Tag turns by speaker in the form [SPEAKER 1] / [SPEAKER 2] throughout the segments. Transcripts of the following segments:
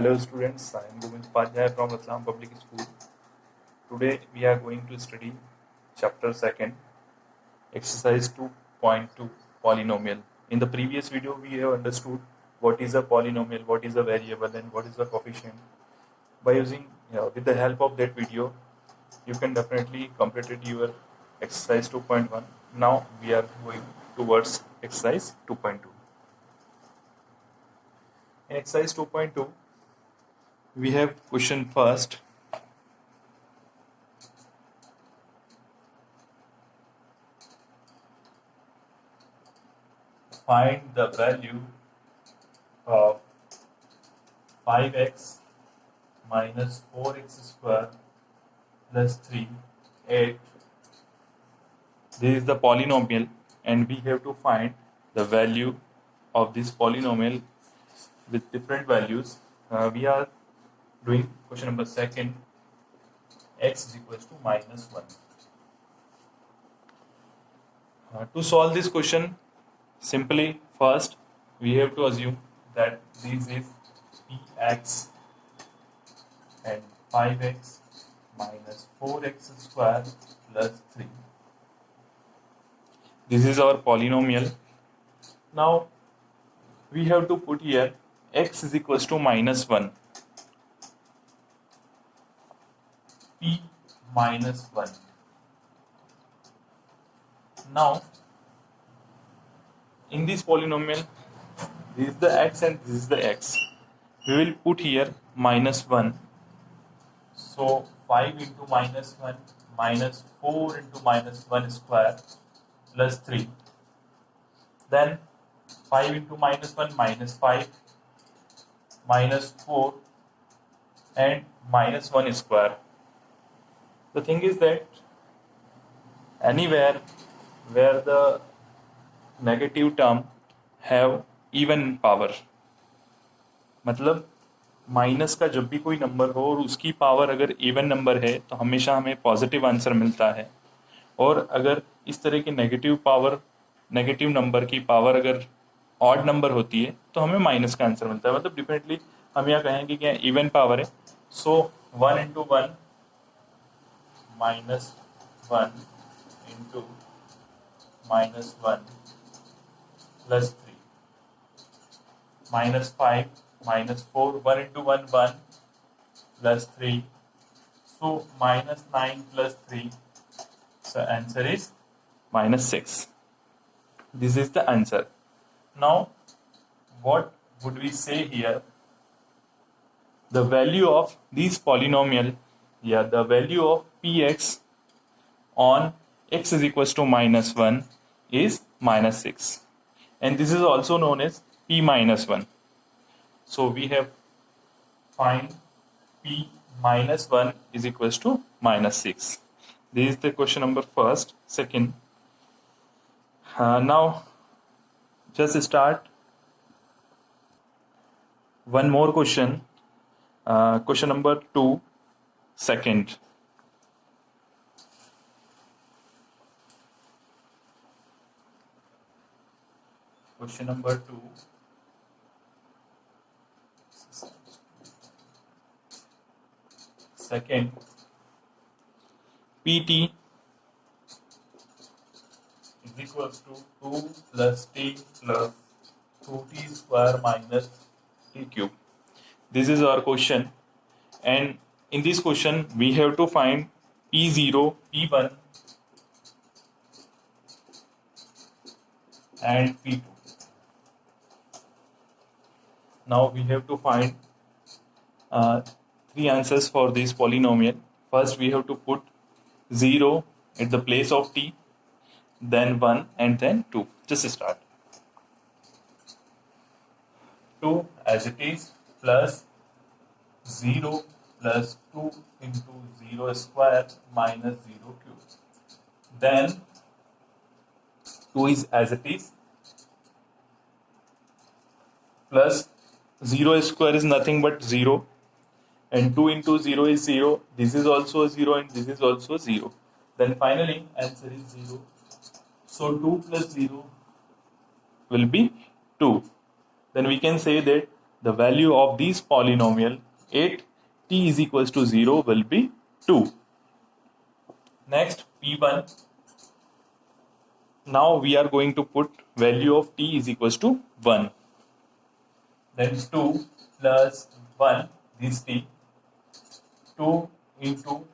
[SPEAKER 1] Hello students, I am Govind Upadhyay from Ratlam Public School. Today we are going to study chapter 2nd, exercise 2.2 polynomial. In the previous video we have understood what is a polynomial, what is a variable and what is the coefficient. By using with the help of that video you can definitely complete your exercise 2.1. Now we are going towards exercise 2.2. In exercise 2.2 we have question first. Find the value of 5x minus 4x square plus 3, 8. This is the polynomial and we have to find the value of this polynomial with different values. We are doing question number 2nd, x is equals to minus 1. To solve this question, simply first we have to assume that this is px and 5x minus 4x square plus 3. This is our polynomial. Now we have to put here x is equals to minus 1, p minus 1. Now in this polynomial, this is the x and this is the x. We will put here minus 1. So 5 into minus 1 minus 4 into minus 1 square plus 3. Then 5 into minus 1 minus 5 minus 4 and minus 1 square. The thing is that anywhere where the negative term have even power, मतलब minus का जब भी कोई number हो और उसकी power अगर even number है तो हमेशा हमें पॉजिटिव आंसर मिलता है, और अगर इस तरह के नेगेटिव नंबर की पावर अगर ऑड नंबर होती है तो हमें माइनस का आंसर मिलता है. मतलब डिफरेंटली हम यहाँ कहेंगे कि इवन पावर है. सो 1 into 1 minus 1 into minus 1 plus 3 minus 5 minus 4, 1 into 1 1 plus 3, so minus 9 plus 3, so answer is minus 6. This is the answer. Now what would we say here? The value of this polynomial, the value of px on x is equals to minus 1 is minus 6. And this is also known as p minus 1. So we have find p minus 1 is equals to minus 6. This is the question number first. Second, now just start one more question. Question number 2, second. Question number 2. Second, pt is equals to 2 plus t plus 2t square minus t cube. This is our question, and in this question we have to find p0, p1 and p2. Now we have to find 3 answers for this polynomial. First we have to put 0 at the place of t, then 1 and then 2. Just start. 2 as it is plus 0 plus 2 into 0 square minus 0 cube. Then 2 is as it is plus 0 square is nothing but 0, and 2 into 0 is 0. This is also 0 and this is also 0. Then finally answer is 0. So 2 plus 0 will be 2. Then we can say that the value of this polynomial at t is equals to 0 will be 2. Next, P1. Now we are going to put value of t is equals to 1. Then 2 plus 1, this t. 2 into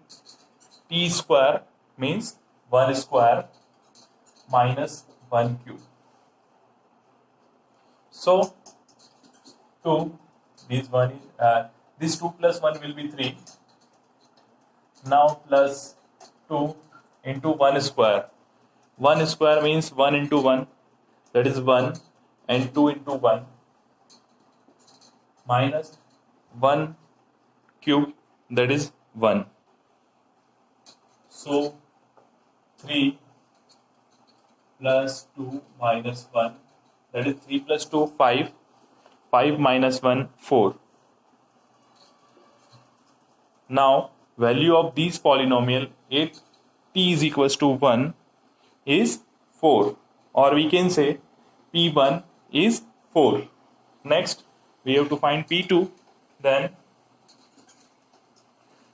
[SPEAKER 1] t square means 1 square minus 1 cube. So 2, this 1 is this 2 plus 1 will be 3. Now plus 2 into 1 square. 1 square means 1 into 1, that is 1, and 2 into 1 minus 1 cube, that is 1. So 3 plus 2 minus 1, that is 3 plus 2, 5. 5 minus 1, 4. Now value of this polynomial at t is equals to 1 is 4, or we can say P1 is 4. Next we have to find P2. Then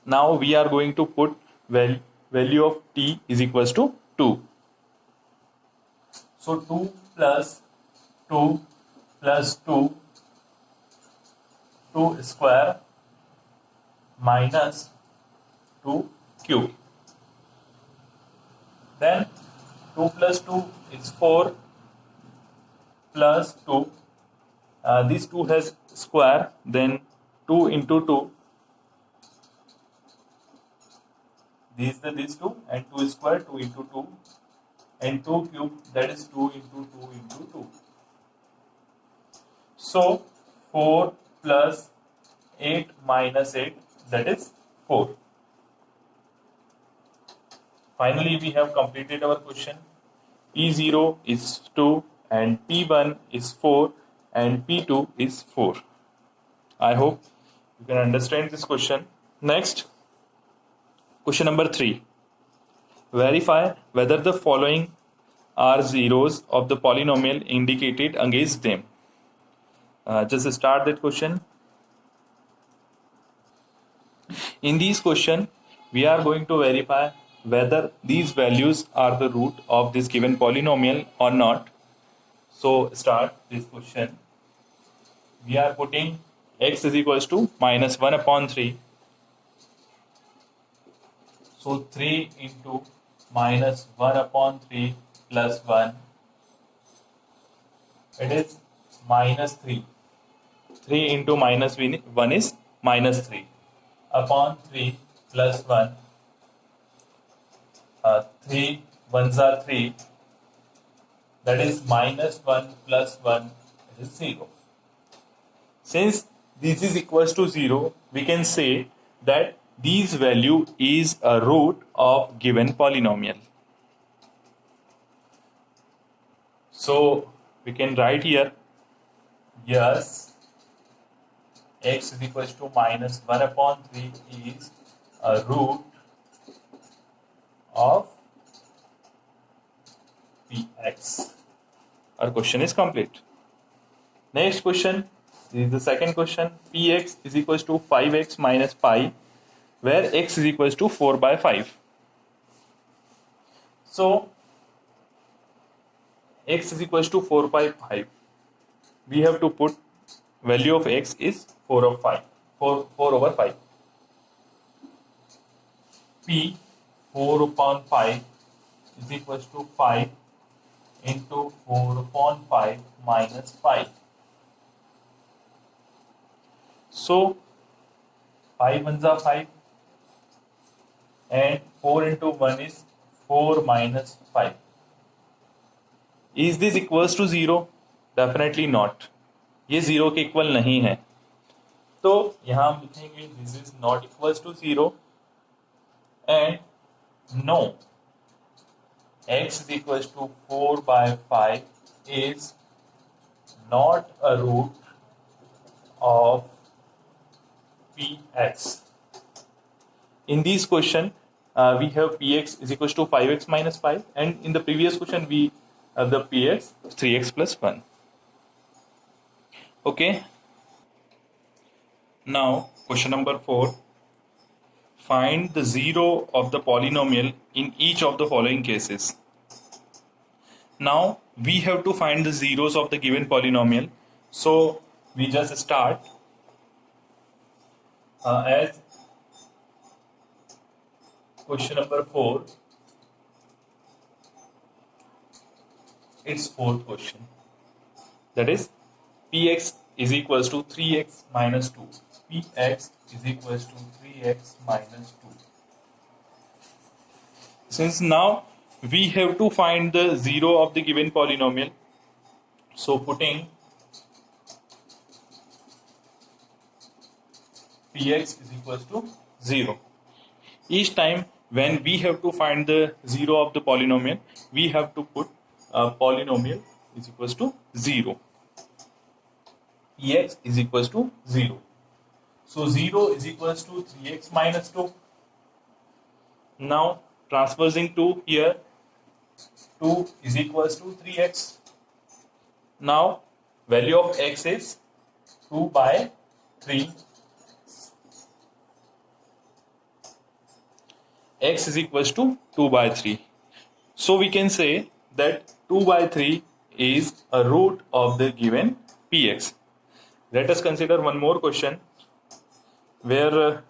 [SPEAKER 1] now we are going to put value of t is equals to 2. So 2 plus 2 plus 2, 2 square minus 2 cube. Then 2 plus 2 is 4 plus 2. This 2 has square, then 2 into 2. This 2 and 2 square, 2 into 2, and 2 cube, that is 2 into 2 into 2. So 4 plus 8 minus 8, that is 4. Finally, we have completed our question. P0 is 2 and P1 is 4 and P2 is 4. I hope you can understand this question. Next, question number 3. Verify whether the following are zeros of the polynomial indicated against them. Just start that question. In this question, we are going to verify whether these values are the root of this given polynomial or not. So start this question. We are putting x is equals to minus 1 upon 3. So 3 into minus 1 upon 3 plus 1. It is minus 3. 3 into minus 1 is minus 3. Upon 3 plus 1. 3 ones are 3. That is minus 1 plus 1 is 0. Since this is equals to 0, we can say that this value is a root of given polynomial. So we can write here, yes, x is equals to minus 1 upon 3 is a root of Px. Our question is complete. Next question is the second question. Px is equals to 5x minus pi, where x is equals to 4 by 5. So x is equals to 4 by 5. We have to put value of x is 4 over 5. P 4 upon 5 is equals to 5 into 4 upon 5 minus 5. So 5 ones are 5 and 4 into 1 is 4 minus 5. Is this equals to 0? Definitely not. ये 0 के equal नहीं है. तो यहाँ हम लिखेंगे this is not equals to 0 and no, x is equals to 4 by 5 is not a root of Px. In this question, we have Px is equals to 5x minus 5, and in the previous question we have the Px 3x plus 1. Okay. Now, question number 4. Find the zero of the polynomial in each of the following cases. Now, we have to find the zeros of the given polynomial. So, we just start as question number 4. It's fourth question. That is, px is equals to 3x minus 2. Px is equals to 3x minus 2. Since now we have to find the zero of the given polynomial, so putting px is equals to 0. Each time when we have to find the zero of the polynomial, we have to put polynomial is equals to 0. Px is equals to 0. So 0 is equals to 3x minus 2. Now transposing 2 here, 2 is equals to 3x. Now value of x is 2 by 3. X is equals to 2 by 3. So we can say that 2 by 3 is a root of the given px. Let us consider one more question where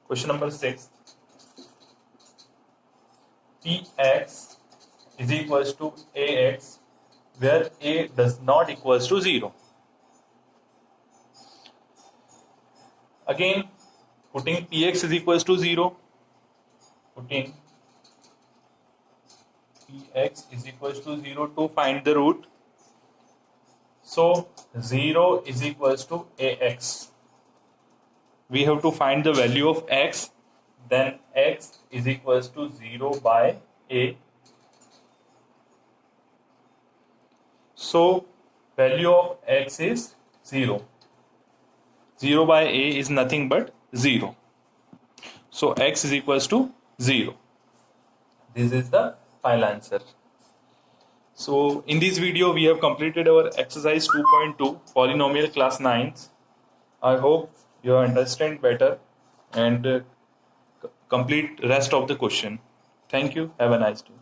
[SPEAKER 1] question number 6. Px is equals to ax where a does not equals to 0. Again, putting px is equals to 0. Putting px is equals to 0 to find the root. So 0 is equals to ax. We have to find the value of x. Then x is equals to 0 by a. So value of x is 0. 0 by a is nothing but 0. So x is equals to 0. This is the final answer. So in this video we have completed our exercise 2.2 polynomial class 9s. I hope you understand better and complete rest of the question. Thank you. Have a nice day.